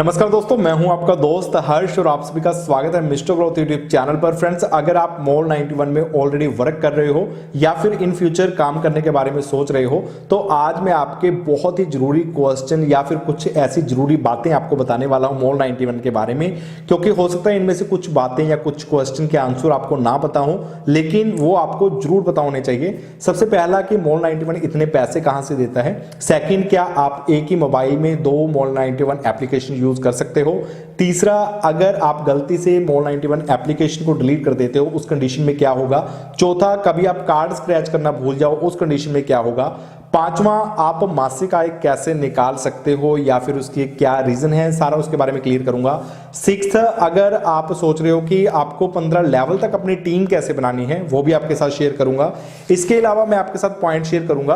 नमस्कार दोस्तों, मैं हूं आपका दोस्त हर्ष और आप सभी का स्वागत है मिस्टर ग्रोथ यूट्यूब चैनल पर। फ्रेंड्स, अगर आप मोल 91 में ऑलरेडी वर्क कर रहे हो या फिर इन फ्यूचर काम करने के बारे में सोच रहे हो, तो आज मैं आपके बहुत ही जरूरी क्वेश्चन या फिर कुछ ऐसी जरूरी बातें आपको बताने वाला हूं मोल 91 के बारे में, क्योंकि हो सकता है इनमें से कुछ बातें या कुछ क्वेश्चन के आंसर आपको ना पता हो, लेकिन वो आपको जरूर पता होने चाहिए। सबसे पहला कि मोल 91 इतने पैसे कहां से देता है। सेकंड, क्या आप एक ही मोबाइल में 2 मोल 91 एप्लीकेशन यूज कर सकते हो। तीसरा, अगर आप गलती से मोल 91 एप्लीकेशन को डिलीट कर देते हो उस कंडीशन में क्या होगा। चौथा, कभी आप कार्ड स्क्रैच करना भूल जाओ उस कंडीशन में क्या होगा। पांचवा, आप मासिक आय कैसे निकाल सकते हो या फिर उसकी क्या रीजन है, सारा उसके बारे में क्लियर करूंगा। सिक्स्थ, अगर आप सोच रहे हो कि आपको 15 लेवल तक अपनी टीम कैसे बनानी है, वो भी आपके साथ शेयर करूंगा। इसके अलावा मैं आपके साथ पॉइंट शेयर करूंगा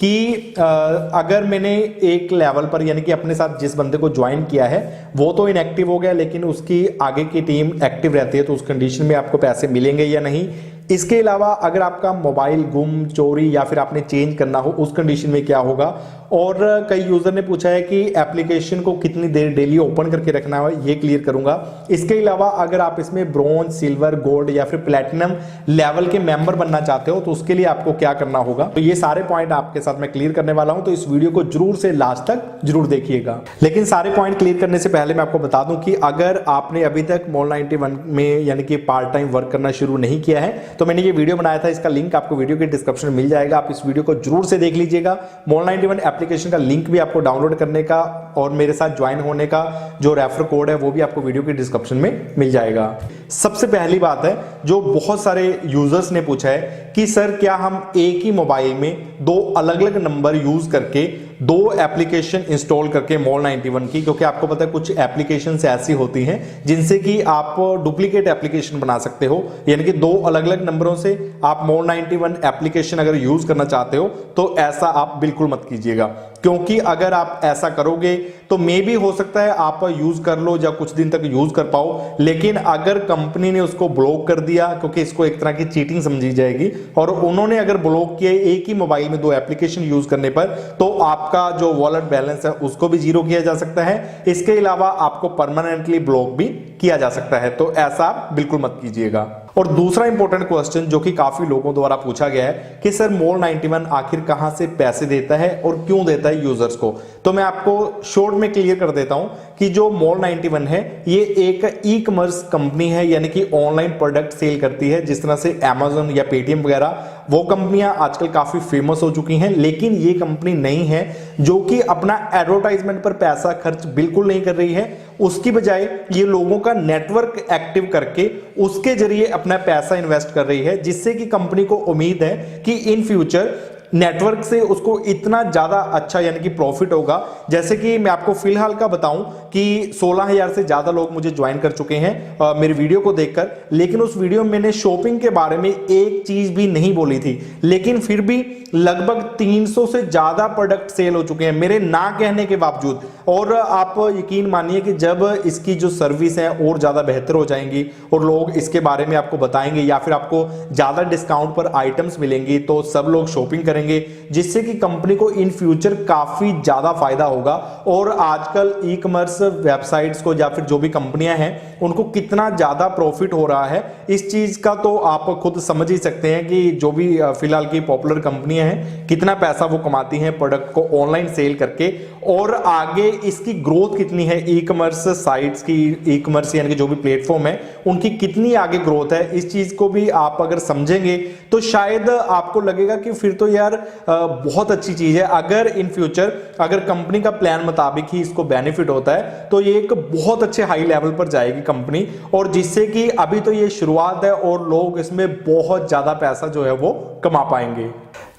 कि अगर मैंने एक लेवल पर यानी कि अपने साथ जिस बंदे को ज्वाइन किया है वो तो इनएक्टिव हो गया, लेकिन उसकी आगे की टीम एक्टिव रहती है, तो उस कंडीशन में आपको पैसे मिलेंगे या नहीं। इसके अलावा अगर आपका मोबाइल गुम, चोरी या फिर आपने चेंज करना हो उस कंडीशन में क्या होगा। और कई यूजर ने पूछा है कि एप्लीकेशन को कितनी देर डेली ओपन करके रखना है, ये क्लियर करूंगा। इसके अलावा अगर आप इसमें ब्रॉन्ज, सिल्वर, गोल्ड या फिर प्लेटिनम लेवल के मेंबर बनना चाहते हो तो उसके लिए आपको क्या करना होगा, तो ये सारे पॉइंट आपके साथ मैं क्लियर करने वाला हूं, तो इस वीडियो को जरूर से लास्ट तक जरूर देखिएगा। लेकिन सारे पॉइंट क्लियर करने से पहले मैं आपको बता दूं कि अगर आपने अभी तक मोल 91 में यानी कि पार्ट टाइम वर्क करना शुरू नहीं किया है तो मैंने ये वीडियो बनाया था, इसका लिंक आपको वीडियो के डिस्क्रिप्शन में मिल जाएगा। आप इस वीडियो को जरूर से देख लीजिएगा। मोल 91 एप्लीकेशन का लिंक भी आपको डाउनलोड करने का और मेरे साथ ज्वाइन होने का जो रेफर कोड है वो भी आपको वीडियो के डिस्क्रिप्शन में मिल जाएगा। सबसे पहली बात है जो बहुत सारे यूजर्स ने पूछा है कि सर क्या हम एक ही मोबाइल में 2 अलग अलग नंबर यूज करके 2 एप्लीकेशन इंस्टॉल करके मोल 91 की, क्योंकि आपको पता है कुछ एप्लीकेशंस ऐसी होती हैं जिनसे कि आप डुप्लीकेट एप्लीकेशन बना सकते हो, यानी कि 2 अलग अलग नंबरों से आप मोल 91 एप्लीकेशन अगर यूज करना चाहते हो तो ऐसा आप बिल्कुल मत कीजिएगा, क्योंकि अगर आप ऐसा करोगे तो मे भी हो सकता है आप यूज कर लो या कुछ दिन तक यूज कर पाओ, लेकिन अगर कंपनी ने उसको ब्लॉक कर दिया, क्योंकि इसको एक तरह की चीटिंग समझी जाएगी, और उन्होंने अगर ब्लॉक किया एक ही मोबाइल में 2 एप्लीकेशन यूज करने पर, तो आपका जो वॉलेट बैलेंस है उसको भी जीरो किया जा सकता है। इसके अलावा आपको परमानेंटली ब्लॉक भी किया जा सकता है, तो ऐसा बिल्कुल मत कीजिएगा। और दूसरा इंपॉर्टेंट क्वेश्चन जो कि काफी लोगों द्वारा पूछा गया है कि सर मोल 91 आखिर कहां से पैसे देता है और क्यों देता है यूजर्स को, तो मैं आपको शॉर्ट में क्लियर कर देता हूं कि जो मोल 91 है ये एक ई कॉमर्स कंपनी है, यानी कि ऑनलाइन प्रोडक्ट सेल करती है। जिस तरह से Amazon या पेटीएम वगैरह वो कंपनियां आजकल काफी फेमस हो चुकी हैं, लेकिन ये कंपनी नहीं है जो कि अपना एडवर्टाइजमेंट पर पैसा खर्च बिल्कुल नहीं कर रही है। उसकी बजाय ये लोगों का नेटवर्क एक्टिव करके उसके जरिए अपना पैसा इन्वेस्ट कर रही है, जिससे कि कंपनी को उम्मीद है कि इन फ्यूचर नेटवर्क से उसको इतना ज्यादा अच्छा यानी कि प्रॉफिट होगा। जैसे कि मैं आपको फिलहाल का बताऊं कि 16,000 से ज्यादा लोग मुझे ज्वाइन कर चुके हैं मेरे वीडियो को देखकर, लेकिन उस वीडियो में मैंने शॉपिंग के बारे में एक चीज भी नहीं बोली थी, लेकिन फिर भी लगभग 300 से ज्यादा प्रोडक्ट सेल हो चुके हैं मेरे ना कहने के बावजूद। और आप यकीन मानिए कि जब इसकी जो सर्विस है और ज्यादा बेहतर हो जाएंगी और लोग इसके बारे में आपको बताएंगे या फिर आपको ज्यादा डिस्काउंट पर आइटम्स मिलेंगी, तो सब लोग शॉपिंग करेंगे, जिससे कि कंपनी को इन फ्यूचर काफी ज्यादा फायदा होगा। और आजकल ई कॉमर्स वेबसाइट्स को या फिर जो भी कंपनियां हैं उनको कितना ज्यादा प्रॉफिट हो रहा है इस चीज का तो आप खुद समझ ही सकते हैं कि जो भी फिलहाल की पॉपुलर कंपनियां हैं कितना पैसा वो कमाती हैं प्रोडक्ट को ऑनलाइन सेल करके, और आगे इसकी ग्रोथ कितनी है ई कॉमर्स साइट्स की, ई कॉमर्स यानी कि जो भी प्लेटफॉर्म है उनकी कितनी आगे ग्रोथ है, इस चीज को भी आप अगर समझेंगे तो शायद आपको लगेगा कि फिर तो यार बहुत अच्छी चीज है। अगर इन फ्यूचर अगर कंपनी का प्लान मुताबिक ही इसको बेनिफिट होता है तो ये एक बहुत अच्छे हाई लेवल पर जाएगी कंपनी, और जिससे कि अभी तो ये शुरुआत है और लोग इसमें बहुत ज्यादा पैसा जो है वो कमा पाएंगे।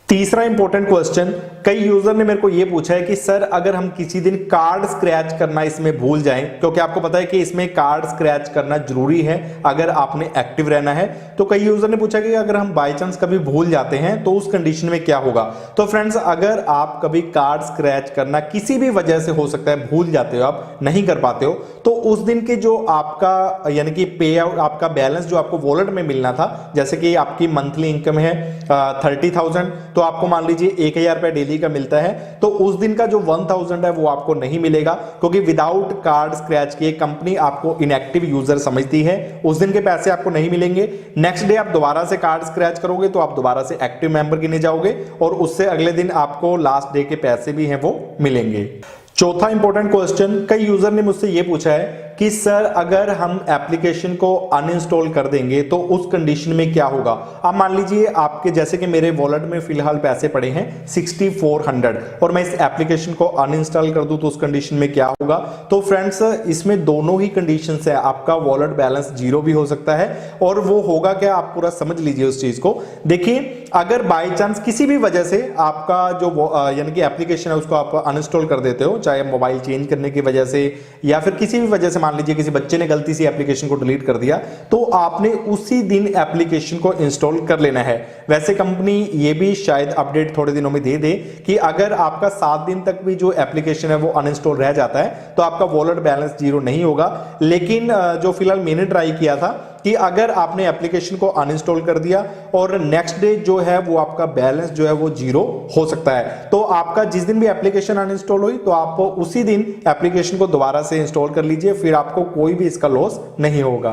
तीसरा इंपॉर्टेंट क्वेश्चन, कई यूजर ने मेरे को यह पूछा है कि सर अगर हम किसी दिन कार्ड स्क्रैच करना इसमें भूल जाएं, क्योंकि आपको पता है कि इसमें कार्ड स्क्रैच करना जरूरी है अगर आपने एक्टिव रहना है, तो कई यूजर ने पूछा कि अगर हम बाय चांस कभी भूल जाते हैं तो उस कंडीशन में क्या होगा। तो फ्रेंड्स, अगर आप कभी कार्ड स्क्रैच करना किसी भी वजह से हो सकता है भूल जाते हो, आप नहीं कर पाते हो, तो उस दिन के जो आपका यानी कि पे आउट आपका बैलेंस जो आपको वॉलेट में मिलना था, जैसे कि आपकी मंथली इनकम है 30,000, तो आपको मान लीजिए 1000 रुपए डेली का मिलता है, तो उस दिन का जो 1000 है वो आपको नहीं मिलेगा, क्योंकि विदाउट कार्ड स्क्रैच किए कंपनी आपको इनएक्टिव यूजर समझती है, उस दिन के पैसे आपको नहीं मिलेंगे। नेक्स्ट डे आप दोबारा से कार्ड स्क्रैच करोगे तो आप दोबारा से एक्टिव मेंबर गिने जाओगे और उससे अगले दिन आपको लास्ट डे के पैसे भी हैं वो मिलेंगे। चौथा इंपॉर्टेंट क्वेश्चन, कई यूजर ने मुझसे ये पूछा है कि सर अगर हम एप्लीकेशन को अनइंस्टॉल कर देंगे तो उस कंडीशन में क्या होगा। अब मान लीजिए आपके, जैसे कि मेरे वॉलेट में फिलहाल पैसे पड़े हैं 6400 और मैं इस एप्लीकेशन को अनइंस्टॉल कर दूं तो उस कंडीशन में क्या होगा। तो फ्रेंड्स इसमें दोनों ही कंडीशंस है, आपका वॉलेट बैलेंस जीरो भी हो सकता है और वो होगा क्या, आप पूरा समझ लीजिए उस चीज को। देखिए अगर बाय चांस किसी भी वजह से आपका जो यानी कि एप्लीकेशन है उसको आप अनइंस्टॉल कर देते हो, चाहे मोबाइल चेंज करने की वजह से या फिर किसी भी वजह से, मान लीजिए किसी बच्चे ने गलती से एप्लीकेशन को डिलीट कर दिया, तो आपने उसी दिन एप्लीकेशन को इंस्टॉल कर लेना है। वैसे कंपनी ये भी शायद अपडेट थोड़े दिनों में दे दे कि अगर आपका 7 दिन तक भी जो एप्लीकेशन है वो अनइंस्टॉल रह जाता है तो आपका वॉलेट बैलेंस जीरो नहीं होगा। लेकिन जो फिलहाल मैंने ट्राई किया था कि अगर आपने एप्लीकेशन को अनइंस्टॉल कर दिया और नेक्स्ट डे जो है वो आपका बैलेंस जो है वो जीरो हो सकता है। तो आपका जिस दिन भी एप्लीकेशन अनइंस्टॉल हुई तो आप उसी दिन एप्लीकेशन को दोबारा से इंस्टॉल कर लीजिए, फिर आपको कोई भी इसका लॉस नहीं होगा।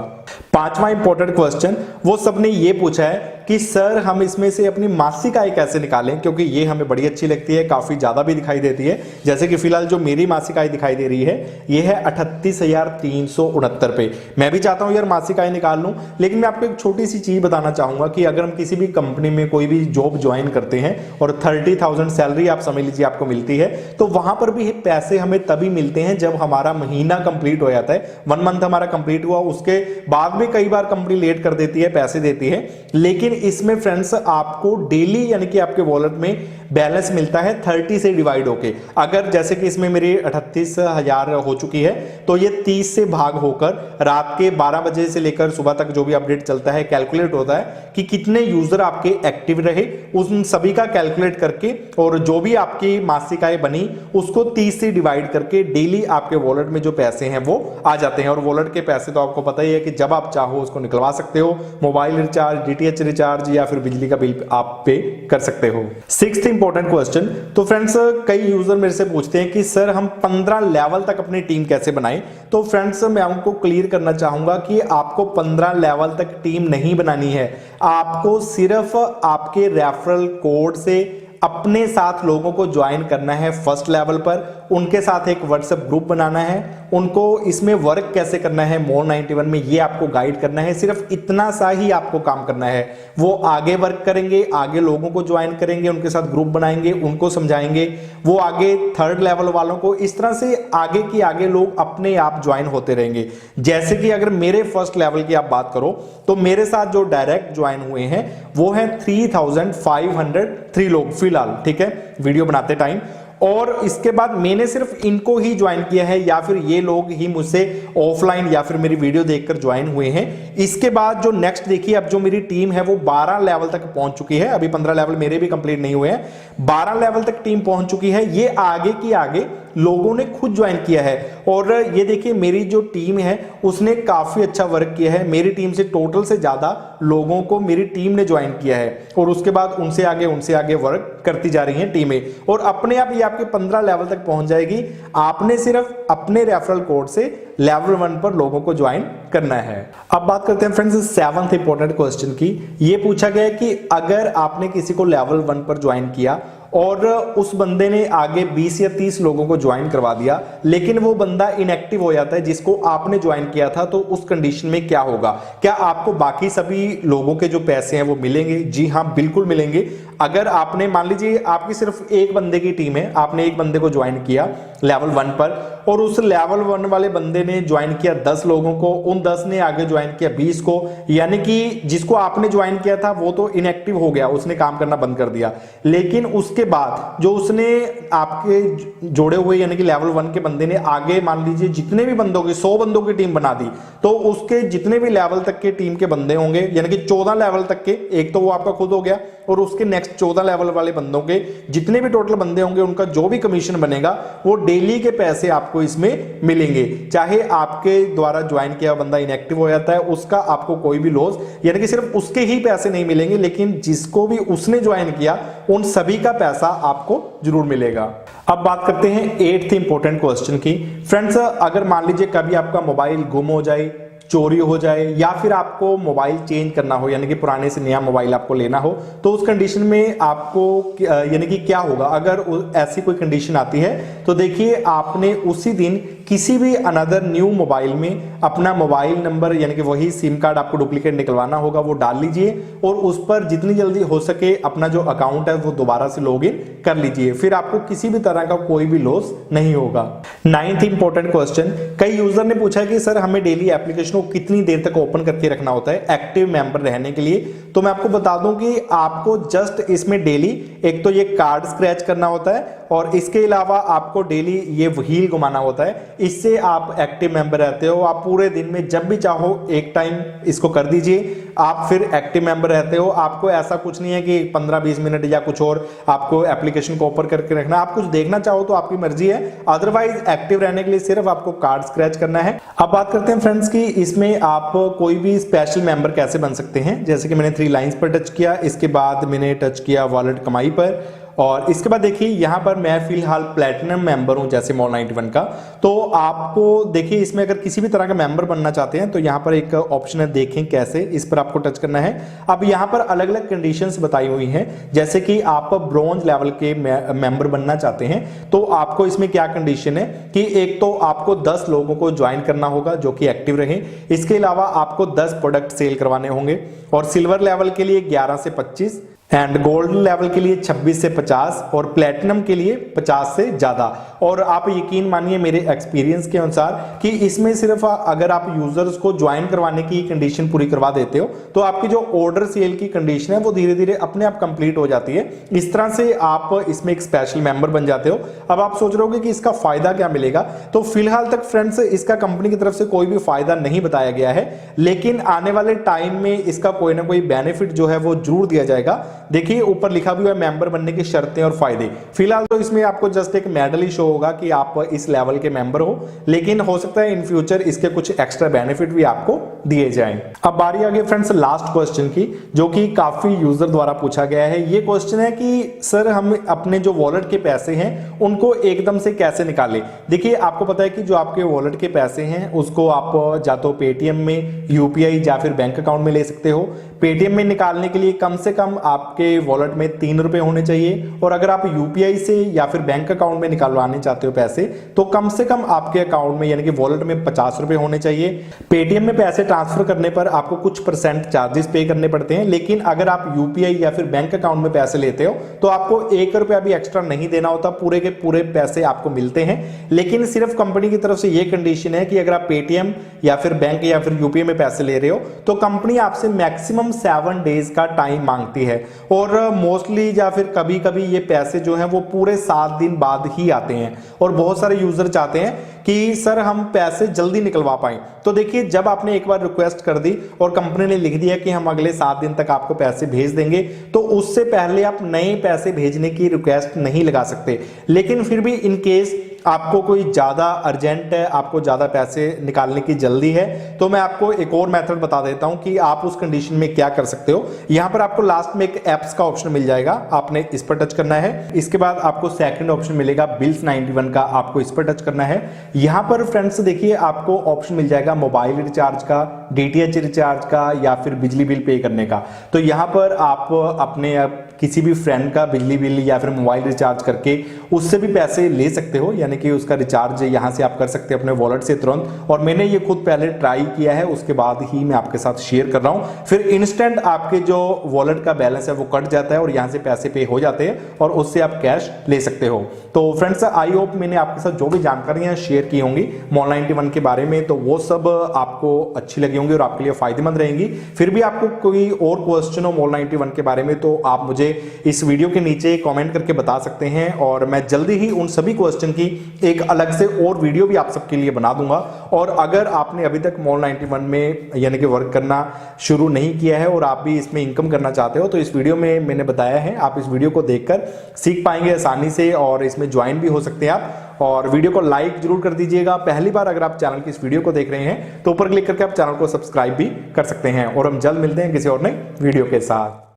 पांचवा इंपॉर्टेंट क्वेश्चन, वो सबने ये पूछा है कि सर हम इसमें से अपनी मासिक आय कैसे निकालें, क्योंकि ये हमें बड़ी अच्छी लगती है, काफी ज्यादा भी दिखाई देती है। जैसे कि फिलहाल जो मेरी मासिक आय दिखाई दे रही है ये है 38,369 रुपए। मैं भी चाहता हूं यार मासिक आय निकाल लूं, लेकिन मैं आपको एक छोटी सी चीज बताना चाहूंगा कि अगर हम किसी भी कंपनी में कोई भी जॉब ज्वाइन करते हैं और 30,000 सैलरी आप समझ लीजिए आपको मिलती है, तो वहां पर भी पैसे हमें तभी मिलते हैं जब हमारा महीना कंप्लीट हो जाता है। 1 मंथ हमारा कंप्लीट हुआ, उसके बाद भी कई बार कंपनी लेट कर देती है, पैसे देती है, लेकिन इसमें फ्रेंड्स आपको डेली यानी कि आपके वॉलेट में बैलेंस मिलता है 30 से डिवाइड होके। अगर जैसे कि इसमें मेरी 38,000 हो चुकी है तो ये 30 से भाग होकर रात के 12 बजे से लेकर सुबह तक जो भी अपडेट चलता है कैलकुलेट होता है कि कितने यूजर आपके एक्टिव रहे, उन सभी का कैलकुलेट करके और जो भी आपकी मासिक आय बनी उसको 30 से डिवाइड करके डेली आपके वॉलेट में जो पैसे हैं वो आ जाते हैं। और वॉलेट के पैसे तो आपको पता ही है कि जब आप चाहो उसको निकलवा सकते हो, मोबाइल रिचार्ज, डीटीएच रिचार्ज या फिर बिजली का बिल आप पे कर सकते हो। सिक्स्थ इंपॉर्टेंट क्वेश्चन, तो फ्रेंड्स कई यूजर मेरे से पूछते हैं कि सर हम 15 लेवल तक अपनी टीम कैसे बनाएं। तो फ्रेंड्स मैं आपको क्लियर करना चाहूंगा कि आपको 15 लेवल तक टीम नहीं बनानी है, आपको सिर्फ आपके रेफरल कोड से अपने साथ लोगों को ज्वाइन करना है फर्स्ट लेवल पर, उनके साथ एक व्हाट्सएप ग्रुप बनाना है, उनको इसमें वर्क कैसे करना है मोर 91 में ये आपको गाइड करना है। सिर्फ इतना सा ही आपको काम करना है। वो आगे वर्क करेंगे, आगे लोगों को ज्वाइन करेंगे, उनके साथ ग्रुप बनाएंगे, उनको समझाएंगे, वो आगे थर्ड लेवल वालों को, इस तरह से आगे की आगे लोग अपने आप ज्वाइन होते रहेंगे। जैसे कि अगर मेरे फर्स्ट लेवल की आप बात करो तो मेरे साथ जो डायरेक्ट ज्वाइन हुए हैं वो है 3,503 लोग फिलहाल, ठीक है, वीडियो बनाते टाइम। और इसके बाद मैंने सिर्फ इनको ही ज्वाइन किया है या फिर ये लोग ही मुझसे ऑफलाइन या फिर मेरी वीडियो देखकर ज्वाइन हुए हैं। इसके बाद जो नेक्स्ट देखिए, अब जो मेरी टीम है वो 12 लेवल तक पहुंच चुकी है, अभी 15 लेवल मेरे भी कंप्लीट नहीं हुए हैं, 12 लेवल तक टीम पहुंच चुकी है। ये आगे की आगे लोगों ने खुद ज्वाइन किया है और ये देखिए मेरी जो टीम है उसने काफी अच्छा वर्क किया है। मेरी टीम से टोटल से ज्यादा लोगों को मेरी टीम ने ज्वाइन किया है और उसके बाद उनसे आगे वर्क करती जा रही हैं टीमें और अपने आप ये आपके 15 लेवल तक पहुंच जाएगी। आपने सिर्फ अपने रेफरल कोड से लेवल 1 पर लोगों को ज्वाइन करना है। अब बात करते हैं फ्रेंड्स 7th इंपॉर्टेंट क्वेश्चन की। ये पूछा गया कि अगर आपने किसी को लेवल 1 पर ज्वाइन किया और उस बंदे ने आगे 20 या 30 लोगों को ज्वाइन करवा दिया लेकिन वो बंदा इनएक्टिव हो जाता है जिसको आपने ज्वाइन किया था, तो उस कंडीशन में क्या होगा? क्या आपको बाकी सभी लोगों के जो पैसे हैं वो मिलेंगे? जी हाँ, बिल्कुल मिलेंगे। अगर आपने, मान लीजिए आपकी सिर्फ एक बंदे की टीम है, आपने एक बंदे को ज्वाइन किया लेवल 1 पर और उस लेवल 1 वाले बंदे ने ज्वाइन किया 10 लोगों को, उन 10 ने आगे ज्वाइन किया 20 को, यानी कि जिसको आपने ज्वाइन किया था वो तो इनएक्टिव हो गया, उसने काम करना बंद कर दिया। लेकिन उसके बाद जो उसने आपके जोड़े हुए यानी कि लेवल 1 के बंदे ने आगे मान लीजिए जितने भी बंदों की 100 बंदों की टीम बना दी, तो उसके जितने भी लेवल तक के टीम के बंदे होंगे यानी कि 14 लेवल तक के, एक तो वो आपका खुद हो गया और उसके नेक्स्ट 14 लेवल वाले बंदों के जितने भी टोटल बंदे होंगे उनका जो भी कमीशन बनेगा वो डेली के पैसे आपको इसमें मिलेंगे। चाहे आपके द्वारा ज्वाइन किया बंदा इनएक्टिव हो जाता है उसका आपको कोई भी लॉस, यानी कि सिर्फ उसके ही पैसे नहीं मिलेंगे, लेकिन जिसको भी उसने ज्वाइन किया उन सभी का पैसा आपको जरूर मिलेगा। अब बात करते हैं 8th इंपॉर्टेंट क्वेश्चन की। फ्रेंड्स, अगर मान लीजिए कभी आपका मोबाइल गुम हो जाए, चोरी हो जाए, या फिर आपको मोबाइल चेंज करना हो, यानी कि पुराने से नया मोबाइल आपको लेना हो, तो उस कंडीशन में आपको यानी कि क्या होगा अगर ऐसी कोई कंडीशन आती है। तो देखिए, आपने उसी दिन किसी भी अनदर न्यू मोबाइल में अपना मोबाइल नंबर यानी कि वही सिम कार्ड आपको डुप्लीकेट निकलवाना होगा, वो डाल लीजिए और उस पर जितनी जल्दी हो सके अपना जो अकाउंट है वो दोबारा से लॉगिन कर लीजिए, फिर आपको किसी भी तरह का कोई भी लॉस नहीं होगा। 9th इंपॉर्टेंट क्वेश्चन, कई यूजर ने पूछा कि सर हमें डेली एप्लीकेशन को कितनी देर तक ओपन करके रखना होता है एक्टिव मेंबर रहने के लिए। तो मैं आपको बता दूं कि आपको जस्ट इसमें डेली एक तो ये कार्ड स्क्रैच करना होता है और इसके अलावा आपको डेली ये व्हील घुमाना होता है। इससे आप एक्टिव मेंबर रहते हो। आप पूरे दिन में जब भी चाहो एक टाइम इसको कर दीजिए, आप फिर एक्टिव मेंबर रहते हो। आपको ऐसा कुछ नहीं है कि 15-20 मिनट या कुछ और आपको एप्लीकेशन को ओपन करके रखना। आप कुछ देखना चाहो तो आपकी मर्जी है, अदरवाइज एक्टिव रहने के लिए सिर्फ आपको कार्ड स्क्रैच करना है। अब बात करते हैं फ्रेंड्स की इसमें आप कोई भी स्पेशल मेंबर कैसे बन सकते हैं। जैसे कि मैंने 3 लाइंस पर टच किया, इसके बाद मैंने टच किया वॉलेट कमाई पर, और इसके बाद देखिए यहां पर मैं फिलहाल प्लैटिनम मेंबर हूं जैसे मॉल 91 का। तो आपको देखिए इसमें अगर किसी भी तरह का मेंबर बनना चाहते हैं तो यहां पर एक ऑप्शन है, देखें कैसे, इस पर आपको टच करना है। अब यहां पर अलग अलग कंडीशंस बताई हुई हैं, जैसे कि आप ब्रॉन्ज लेवल के मेंबर बनना चाहते हैं तो आपको इसमें क्या कंडीशन है कि एक तो आपको 10 लोगों को ज्वाइन करना होगा जो कि एक्टिव रहे। इसके अलावा आपको 10 प्रोडक्ट सेल करवाने होंगे, और सिल्वर लेवल के लिए 11 से 25, एंड गोल्डन लेवल के लिए 26 से 50, और प्लेटिनम के लिए 50 से ज्यादा। और आप यकीन मानिए मेरे एक्सपीरियंस के अनुसार कि इसमें सिर्फ अगर आप यूजर्स को ज्वाइन करवाने की कंडीशन पूरी करवा देते हो तो आपकी जो ऑर्डर सेल की कंडीशन है वो धीरे धीरे अपने आप कंप्लीट हो जाती है। इस तरह से आप इसमें एक स्पेशल मेंबर बन जाते हो। अब आप सोच रहे होगे कि इसका फायदा क्या मिलेगा, तो फिलहाल तक फ्रेंड्स इसका कंपनी की तरफ से कोई भी फायदा नहीं बताया गया है, लेकिन आने वाले टाइम में इसका कोई ना कोई बेनिफिट जो है वो जरूर दिया जाएगा। देखिए ऊपर लिखा भी है मेंबर बनने की शर्तें और फायदे। फिलहाल तो इसमें आपको जस्ट एक मेडल ही शो होगा कि आप इस लेवल के मेंबर हो, लेकिन हो सकता है इन फ्यूचर इसके कुछ एक्स्ट्रा बेनिफिट भी आपको दिए जाएं। अब बारी आ गई फ्रेंड्स लास्ट क्वेश्चन की, जो कि काफी यूजर द्वारा पूछा गया है। ये क्वेश्चन है कि सर हम अपने जो वॉलेट के पैसे हैं उनको एकदम से कैसे निकालें। देखिए आपको पता है कि जो आपके वॉलेट के पैसे हैं उसको आप या तो पेटीएम में, यूपीआई या फिर बैंक अकाउंट में ले सकते हो। पेटीएम में निकालने के लिए कम से कम आपके वॉलेट में 3 रुपए होने चाहिए, और अगर आप यूपीआई से या फिर बैंक अकाउंट में निकालवाने चाहते हो पैसे तो कम से कम आपके अकाउंट में यानी कि वॉलेट में 50 रुपए होने चाहिए। पेटीएम में पैसे ट्रांसफर करने पर आपको कुछ % चार्जेस पे करने पड़ते हैं, लेकिन अगर आप यूपीआई या फिर बैंक अकाउंट में पैसे लेते हो तो आपको 1 रुपया भी एक्स्ट्रा नहीं देना होता, पूरे के पूरे पैसे आपको मिलते हैं। लेकिन सिर्फ कंपनी की तरफ से ये कंडीशन है कि अगर आप पेटीएम या फिर बैंक या फिर यूपीआई में पैसे ले रहे हो तो कंपनी आपसे मैक्सिमम 7 डेज का टाइम मांगती है, और मोस्टली या फिर कभी कभी ये पैसे जो हैं वो पूरे 7 दिन बाद ही आते हैं। और बहुत सारे यूजर चाहते हैं कि सर हम पैसे जल्दी निकलवा पाएं। तो देखिए जब आपने एक बार रिक्वेस्ट कर दी और कंपनी ने लिख दिया कि हम अगले 7 दिन तक आपको पैसे भेज देंगे, तो उससे पहले आप नए पैसे भेजने की रिक्वेस्ट नहीं लगा सकते। लेकिन फिर भी इन केस आपको कोई ज्यादा अर्जेंट है, आपको ज्यादा पैसे निकालने की जल्दी है, तो मैं आपको एक और मेथड बता देता हूं कि आप उस कंडीशन में क्या कर सकते हो। यहां पर आपको लास्ट में एक एप्स का ऑप्शन मिल जाएगा, आपने इस पर टच करना है। इसके बाद आपको सेकंड ऑप्शन मिलेगा बिल्स 91 का, आपको इस पर टच करना है। यहां पर फ्रेंड्स देखिए आपको ऑप्शन मिल जाएगा मोबाइल रिचार्ज का, डीटीएच रिचार्ज का, या फिर बिजली बिल पे करने का। तो यहां पर आप अपने किसी भी फ्रेंड का बिजली बिल या फिर मोबाइल रिचार्ज करके उससे भी पैसे ले सकते हो, यानी कि उसका रिचार्ज यहां से आप कर सकते हैं अपने वॉलेट से तुरंत। और मैंने ये खुद पहले ट्राई किया है, उसके बाद ही मैं आपके साथ शेयर कर रहा हूं। फिर इंस्टेंट आपके जो वॉलेट का बैलेंस है वो कट जाता है और यहां से पैसे पे हो जाते हैं और उससे आप कैश ले सकते हो। तो फ्रेंड्स आई होप मैंने आपके साथ जो भी जानकारियां शेयर की होंगी मॉल 91 के बारे में तो वो सब आपको अच्छी लगी होंगी और आपके लिए फायदेमंद रहेंगी। फिर भी आपको कोई और क्वेश्चन हो मॉल 91 के बारे में तो आप मुझे इस वीडियो के नीचे कमेंट करके बता सकते हैं, और मैं जल्दी ही उन सभी क्वेश्चन की एक अलग से और वीडियो भी आप सबके लिए बना दूंगा। और अगर आपने अभी तक मॉल 91 में यानी कि वर्क करना शुरू नहीं किया है और आप भी इसमें इनकम करना चाहते हो तो इस वीडियो में मैंने बताया है, आप इस वीडियो को देखकर सीख पाएंगे आसानी से और इसमें ज्वाइन भी हो सकते हैं आप। और वीडियो को लाइक जरूर कर दीजिएगा। पहली बार अगर आप चैनल की इस वीडियो को देख रहे हैं तो ऊपर क्लिक करके आप चैनल को सब्सक्राइब भी कर सकते हैं, और हम जल्द मिलते हैं किसी और नई वीडियो के साथ।